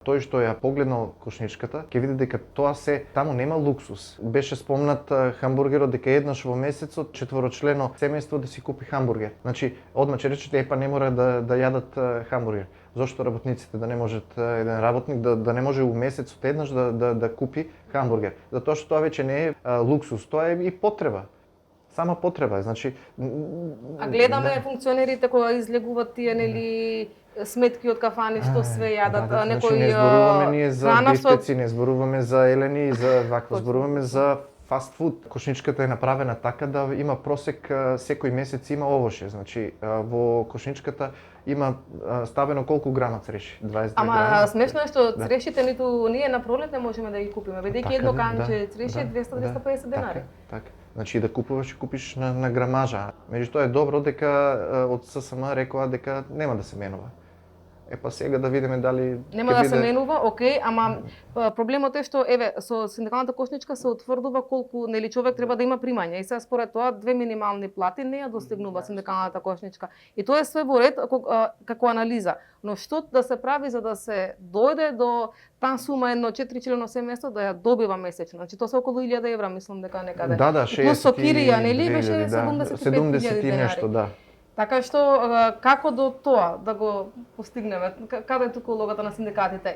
Тој што ја погледнал кошничката, ќе види дека тоа се таму нема луксус. Беше спомнат хамбургерот дека еднаш во месецот четворочлено семејство да си купи хамбургер. Значи, одма ќе речете па не мора да јадат хамбургер. Зошто работниците да не можат еден работник да не може у месецот еднаш да купи хамбургер? Затоа што тоа веќе не е луксус, тоа е и потреба. Сама потреба е, значи... А гледаме функционерите кога излегуваат тие, нели, сметки од кафани што све јадат, Значи не зборуваме ние за бифтеци, не зборуваме за елени и за вакво, зборуваме за фаст фуд. Кошничката е направена така да има просек секој месец има овоше. Значи во кошничката има ставено колку грама цреши? 22 Ама грама. смешно е што црешите ниту ние на пролет не можеме да ги купиме, бидејќи едно канче цреши е 200-250 денари. Така. Значи да купуваш, купиш на грамажа. Меѓутоа е добро дека од ССМ рекоа дека нема да се менува. Па сега да видиме дали нема да се менува, окей, ама проблемот е што еве со синдикалната кошничка се утврдува колку нели човек треба да има примања и сега според тоа 2 минимални плати не ја достигнува синдикалната кошничка. И тоа е све во ред како анализа. Но што да се прави за да се дојде до таа сума едно 4-члено семејство да ја добива месечно? Значи тоа се околу 1000 евра, мислам дека некаде. Да, 60 плюс со кирија, нели, 2000, беше 75.000 и нешто, да. Така што како до тоа да го постигнеме? Каде е туку улогата на синдикатите?